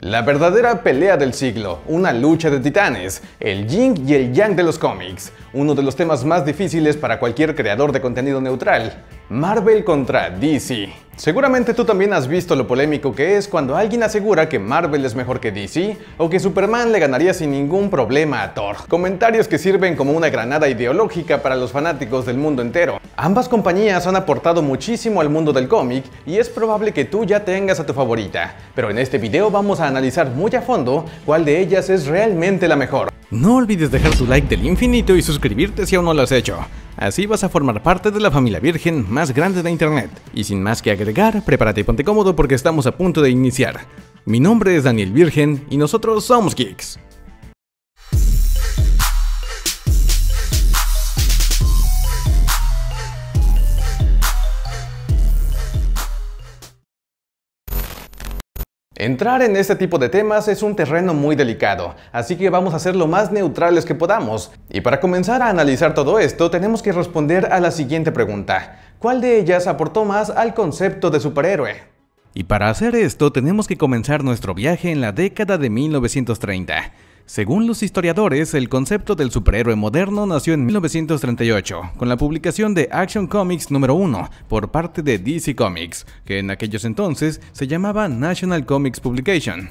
La verdadera pelea del siglo, una lucha de titanes, el yin y el yang de los cómics, uno de los temas más difíciles para cualquier creador de contenido neutral, Marvel contra DC. Seguramente tú también has visto lo polémico que es cuando alguien asegura que Marvel es mejor que DC o que Superman le ganaría sin ningún problema a Thor. Comentarios que sirven como una granada ideológica para los fanáticos del mundo entero. Ambas compañías han aportado muchísimo al mundo del cómic y es probable que tú ya tengas a tu favorita, pero en este video vamos a analizar muy a fondo cuál de ellas es realmente la mejor. No olvides dejar tu like del infinito y suscribirte si aún no lo has hecho. Así vas a formar parte de la familia virgen más grande de internet. Y sin más que agregar, prepárate y ponte cómodo porque estamos a punto de iniciar. Mi nombre es Daniel Virgen y nosotros somos Geeks. Entrar en este tipo de temas es un terreno muy delicado, así que vamos a ser lo más neutrales que podamos. Y para comenzar a analizar todo esto, tenemos que responder a la siguiente pregunta: ¿cuál de ellas aportó más al concepto de superhéroe? Y para hacer esto, tenemos que comenzar nuestro viaje en la década de 1930. Según los historiadores, el concepto del superhéroe moderno nació en 1938, con la publicación de Action Comics número 1 por parte de DC Comics, que en aquellos entonces se llamaba National Comics Publication.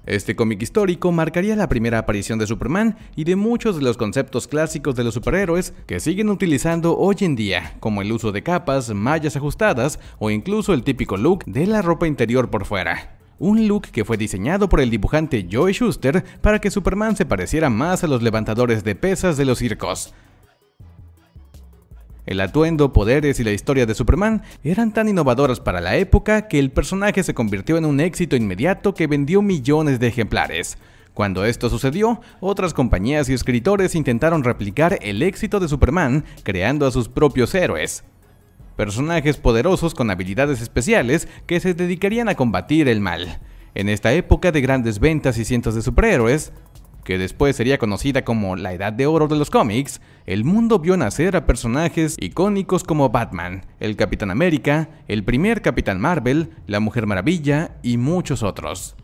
Este cómic histórico marcaría la primera aparición de Superman y de muchos de los conceptos clásicos de los superhéroes que siguen utilizando hoy en día, como el uso de capas, mallas ajustadas o incluso el típico look de la ropa interior por fuera. Un look que fue diseñado por el dibujante Joe Shuster para que Superman se pareciera más a los levantadores de pesas de los circos. El atuendo, poderes y la historia de Superman eran tan innovadoras para la época que el personaje se convirtió en un éxito inmediato que vendió millones de ejemplares. Cuando esto sucedió, otras compañías y escritores intentaron replicar el éxito de Superman creando a sus propios héroes. Personajes poderosos con habilidades especiales que se dedicarían a combatir el mal. En esta época de grandes ventas y cientos de superhéroes, que después sería conocida como la Edad de Oro de los cómics, el mundo vio nacer a personajes icónicos como Batman, el Capitán América, el primer Capitán Marvel, la Mujer Maravilla y muchos otros.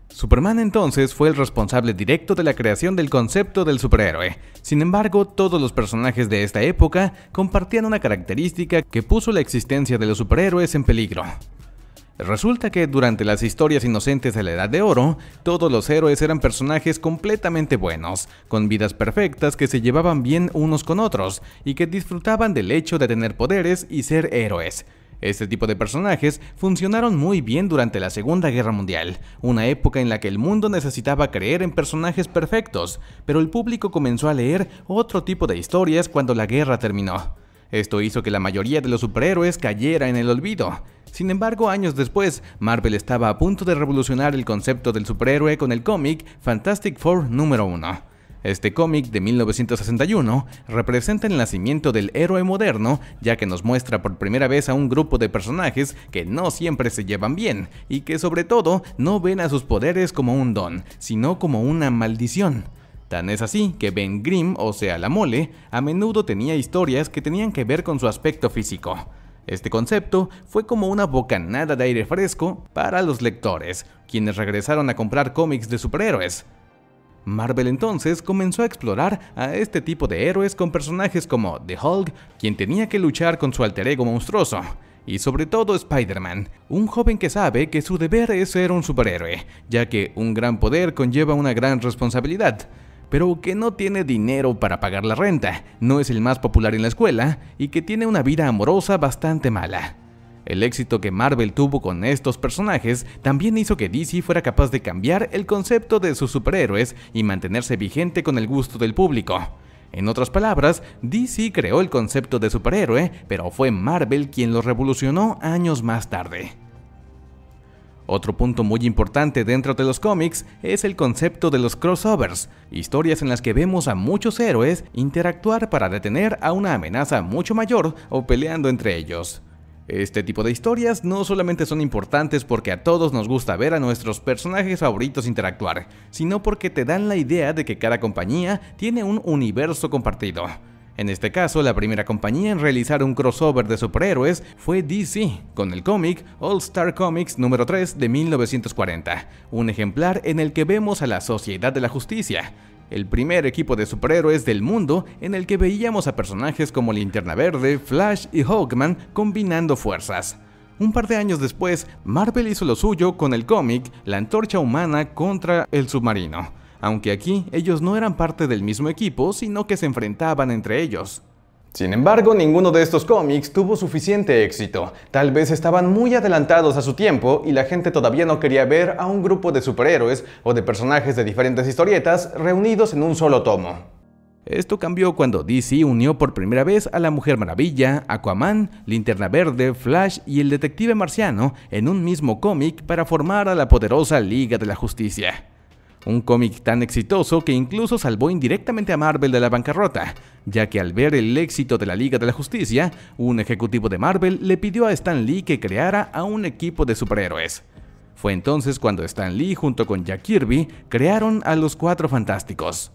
Superman entonces fue el responsable directo de la creación del concepto del superhéroe. Sin embargo, todos los personajes de esta época compartían una característica que puso la existencia de los superhéroes en peligro. Resulta que durante las historias inocentes de la Edad de Oro, todos los héroes eran personajes completamente buenos, con vidas perfectas que se llevaban bien unos con otros y que disfrutaban del hecho de tener poderes y ser héroes. Este tipo de personajes funcionaron muy bien durante la Segunda Guerra Mundial, una época en la que el mundo necesitaba creer en personajes perfectos, pero el público comenzó a leer otro tipo de historias cuando la guerra terminó. Esto hizo que la mayoría de los superhéroes cayera en el olvido. Sin embargo, años después, Marvel estaba a punto de revolucionar el concepto del superhéroe con el cómic Fantastic Four número 1. Este cómic de 1961 representa el nacimiento del héroe moderno, ya que nos muestra por primera vez a un grupo de personajes que no siempre se llevan bien y que sobre todo no ven a sus poderes como un don, sino como una maldición. Tan es así que Ben Grimm, o sea la Mole, a menudo tenía historias que tenían que ver con su aspecto físico. Este concepto fue como una bocanada de aire fresco para los lectores, quienes regresaron a comprar cómics de superhéroes. Marvel entonces comenzó a explorar a este tipo de héroes con personajes como The Hulk, quien tenía que luchar con su alter ego monstruoso, y sobre todo Spider-Man, un joven que sabe que su deber es ser un superhéroe, ya que un gran poder conlleva una gran responsabilidad, pero que no tiene dinero para pagar la renta, no es el más popular en la escuela y que tiene una vida amorosa bastante mala. El éxito que Marvel tuvo con estos personajes también hizo que DC fuera capaz de cambiar el concepto de sus superhéroes y mantenerse vigente con el gusto del público. En otras palabras, DC creó el concepto de superhéroe, pero fue Marvel quien lo revolucionó años más tarde. Otro punto muy importante dentro de los cómics es el concepto de los crossovers, historias en las que vemos a muchos héroes interactuar para detener a una amenaza mucho mayor o peleando entre ellos. Este tipo de historias no solamente son importantes porque a todos nos gusta ver a nuestros personajes favoritos interactuar, sino porque te dan la idea de que cada compañía tiene un universo compartido. En este caso, la primera compañía en realizar un crossover de superhéroes fue DC, con el cómic All Star Comics número 3 de 1940, un ejemplar en el que vemos a la Sociedad de la Justicia, el primer equipo de superhéroes del mundo en el que veíamos a personajes como Linterna Verde, Flash y Hawkman combinando fuerzas. Un par de años después, Marvel hizo lo suyo con el cómic La Antorcha Humana contra el Submarino, aunque aquí ellos no eran parte del mismo equipo, sino que se enfrentaban entre ellos. Sin embargo, ninguno de estos cómics tuvo suficiente éxito. Tal vez estaban muy adelantados a su tiempo y la gente todavía no quería ver a un grupo de superhéroes o de personajes de diferentes historietas reunidos en un solo tomo. Esto cambió cuando DC unió por primera vez a la Mujer Maravilla, Aquaman, Linterna Verde, Flash y el Detective Marciano en un mismo cómic para formar a la poderosa Liga de la Justicia. Un cómic tan exitoso que incluso salvó indirectamente a Marvel de la bancarrota, ya que al ver el éxito de la Liga de la Justicia, un ejecutivo de Marvel le pidió a Stan Lee que creara a un equipo de superhéroes. Fue entonces cuando Stan Lee junto con Jack Kirby crearon a los Cuatro Fantásticos.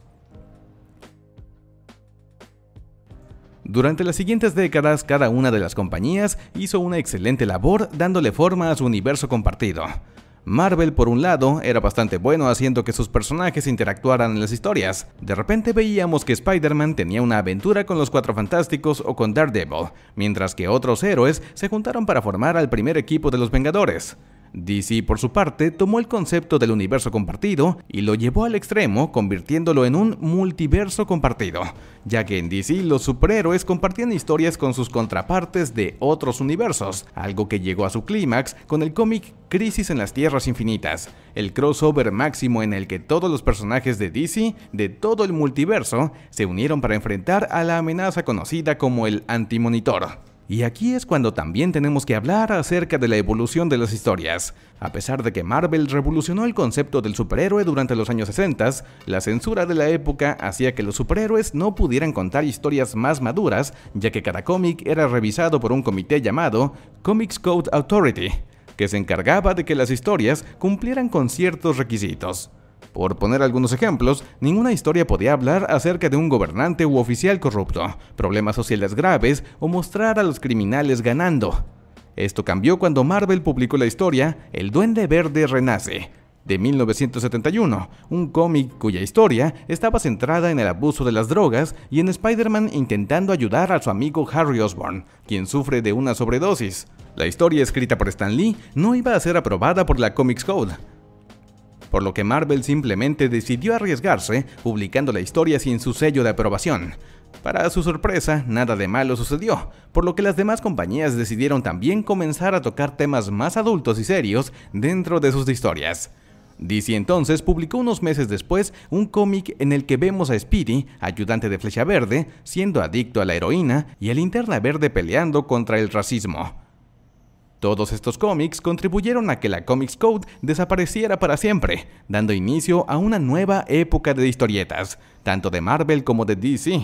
Durante las siguientes décadas, cada una de las compañías hizo una excelente labor dándole forma a su universo compartido. Marvel, por un lado, era bastante bueno haciendo que sus personajes interactuaran en las historias. De repente veíamos que Spider-Man tenía una aventura con los Cuatro Fantásticos o con Daredevil, mientras que otros héroes se juntaron para formar al primer equipo de los Vengadores. DC, por su parte, tomó el concepto del universo compartido y lo llevó al extremo, convirtiéndolo en un multiverso compartido, ya que en DC los superhéroes compartían historias con sus contrapartes de otros universos, algo que llegó a su clímax con el cómic Crisis en las Tierras Infinitas, el crossover máximo en el que todos los personajes de DC de todo el multiverso se unieron para enfrentar a la amenaza conocida como el Antimonitor. Y aquí es cuando también tenemos que hablar acerca de la evolución de las historias. A pesar de que Marvel revolucionó el concepto del superhéroe durante los años 60, la censura de la época hacía que los superhéroes no pudieran contar historias más maduras, ya que cada cómic era revisado por un comité llamado Comics Code Authority, que se encargaba de que las historias cumplieran con ciertos requisitos. Por poner algunos ejemplos, ninguna historia podía hablar acerca de un gobernante u oficial corrupto, problemas sociales graves o mostrar a los criminales ganando. Esto cambió cuando Marvel publicó la historia El Duende Verde Renace, de 1971, un cómic cuya historia estaba centrada en el abuso de las drogas y en Spider-Man intentando ayudar a su amigo Harry Osborn, quien sufre de una sobredosis. La historia escrita por Stan Lee no iba a ser aprobada por la Comics Code, por lo que Marvel simplemente decidió arriesgarse publicando la historia sin su sello de aprobación. Para su sorpresa, nada de malo sucedió, por lo que las demás compañías decidieron también comenzar a tocar temas más adultos y serios dentro de sus historias. DC entonces publicó unos meses después un cómic en el que vemos a Speedy, ayudante de Flecha Verde, siendo adicto a la heroína y a Linterna Verde peleando contra el racismo. Todos estos cómics contribuyeron a que la Comics Code desapareciera para siempre, dando inicio a una nueva época de historietas, tanto de Marvel como de DC.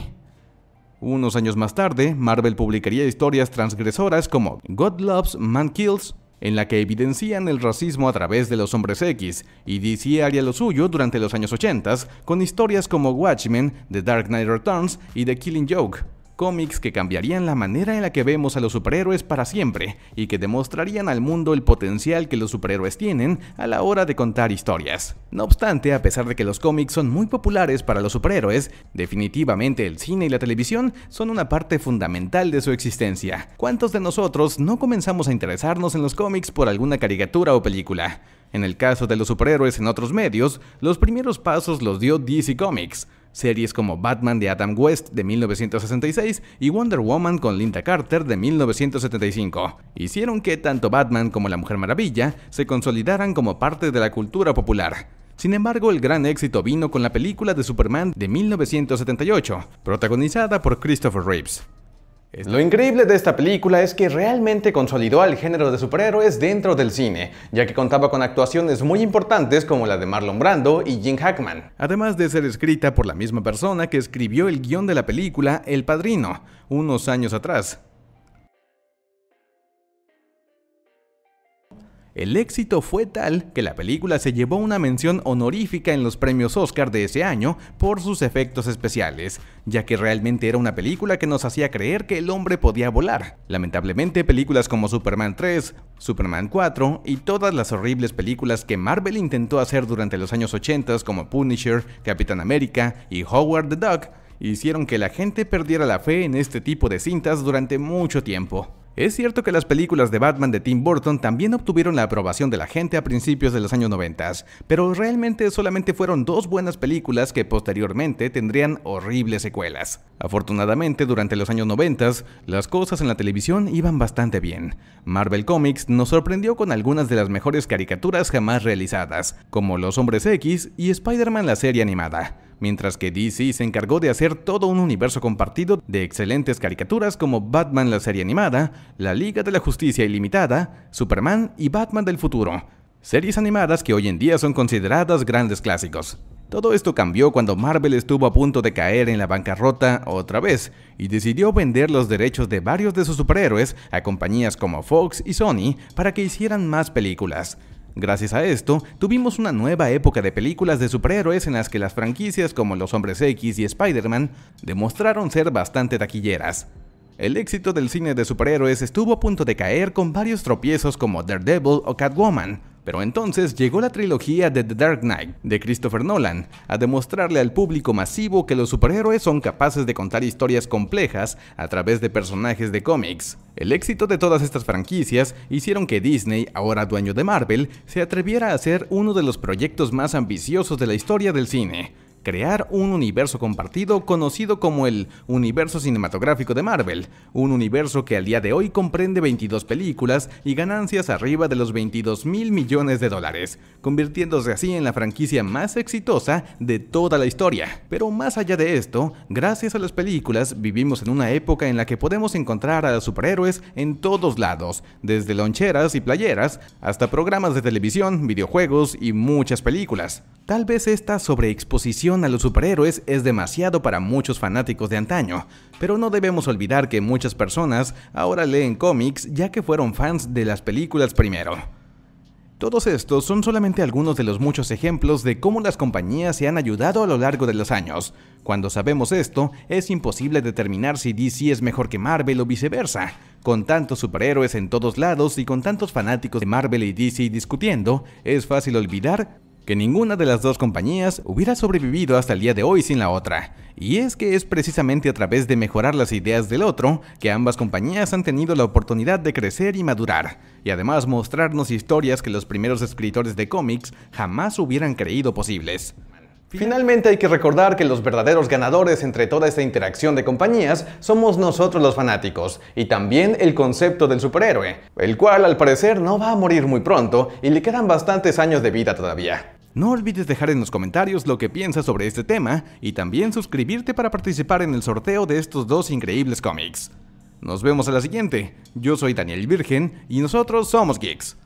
Unos años más tarde, Marvel publicaría historias transgresoras como God Loves, Man Kills, en la que evidencian el racismo a través de los Hombres X, y DC haría lo suyo durante los años 80 con historias como Watchmen, The Dark Knight Returns y The Killing Joke. Cómics que cambiarían la manera en la que vemos a los superhéroes para siempre y que demostrarían al mundo el potencial que los superhéroes tienen a la hora de contar historias. No obstante, a pesar de que los cómics son muy populares para los superhéroes, definitivamente el cine y la televisión son una parte fundamental de su existencia. ¿Cuántos de nosotros no comenzamos a interesarnos en los cómics por alguna caricatura o película? En el caso de los superhéroes en otros medios, los primeros pasos los dio DC Comics. Series como Batman de Adam West de 1966 y Wonder Woman con Linda Carter de 1975 hicieron que tanto Batman como la Mujer Maravilla se consolidaran como parte de la cultura popular. Sin embargo, el gran éxito vino con la película de Superman de 1978, protagonizada por Christopher Reeves. Lo increíble de esta película es que realmente consolidó al género de superhéroes dentro del cine, ya que contaba con actuaciones muy importantes como la de Marlon Brando y Gene Hackman, además de ser escrita por la misma persona que escribió el guión de la película El Padrino, unos años atrás. El éxito fue tal que la película se llevó una mención honorífica en los premios Oscar de ese año por sus efectos especiales, ya que realmente era una película que nos hacía creer que el hombre podía volar. Lamentablemente, películas como Superman 3, Superman 4 y todas las horribles películas que Marvel intentó hacer durante los años 80 como Punisher, Capitán América y Howard the Duck hicieron que la gente perdiera la fe en este tipo de cintas durante mucho tiempo. Es cierto que las películas de Batman de Tim Burton también obtuvieron la aprobación de la gente a principios de los años 90, pero realmente solamente fueron dos buenas películas que posteriormente tendrían horribles secuelas. Afortunadamente, durante los años 90, las cosas en la televisión iban bastante bien. Marvel Comics nos sorprendió con algunas de las mejores caricaturas jamás realizadas, como Los Hombres X y Spider-Man la serie animada. Mientras que DC se encargó de hacer todo un universo compartido de excelentes caricaturas como Batman la serie animada, la Liga de la Justicia Ilimitada, Superman y Batman del futuro. Series animadas que hoy en día son consideradas grandes clásicos. Todo esto cambió cuando Marvel estuvo a punto de caer en la bancarrota otra vez y decidió vender los derechos de varios de sus superhéroes a compañías como Fox y Sony para que hicieran más películas. Gracias a esto, tuvimos una nueva época de películas de superhéroes en las que las franquicias como Los Hombres X y Spider-Man demostraron ser bastante taquilleras. El éxito del cine de superhéroes estuvo a punto de caer con varios tropiezos como Daredevil o Catwoman, pero entonces llegó la trilogía de The Dark Knight de Christopher Nolan a demostrarle al público masivo que los superhéroes son capaces de contar historias complejas a través de personajes de cómics. El éxito de todas estas franquicias hicieron que Disney, ahora dueño de Marvel, se atreviera a hacer uno de los proyectos más ambiciosos de la historia del cine: crear un universo compartido conocido como el Universo Cinematográfico de Marvel, un universo que al día de hoy comprende 22 películas y ganancias arriba de los $22,000 millones, convirtiéndose así en la franquicia más exitosa de toda la historia. Pero más allá de esto, gracias a las películas vivimos en una época en la que podemos encontrar a los superhéroes en todos lados, desde loncheras y playeras hasta programas de televisión, videojuegos y muchas películas. Tal vez esta sobreexposición a los superhéroes es demasiado para muchos fanáticos de antaño, pero no debemos olvidar que muchas personas ahora leen cómics ya que fueron fans de las películas primero. Todos estos son solamente algunos de los muchos ejemplos de cómo las compañías se han ayudado a lo largo de los años. Cuando sabemos esto, es imposible determinar si DC es mejor que Marvel o viceversa. Con tantos superhéroes en todos lados y con tantos fanáticos de Marvel y DC discutiendo, es fácil olvidar que ninguna de las dos compañías hubiera sobrevivido hasta el día de hoy sin la otra. Y es que es precisamente a través de mejorar las ideas del otro que ambas compañías han tenido la oportunidad de crecer y madurar, y además mostrarnos historias que los primeros escritores de cómics jamás hubieran creído posibles. Finalmente hay que recordar que los verdaderos ganadores entre toda esta interacción de compañías somos nosotros los fanáticos, y también el concepto del superhéroe, el cual al parecer no va a morir muy pronto y le quedan bastantes años de vida todavía. No olvides dejar en los comentarios lo que piensas sobre este tema y también suscribirte para participar en el sorteo de estos dos increíbles cómics. Nos vemos a la siguiente. Yo soy Daniel Virgen y nosotros somos Geeks.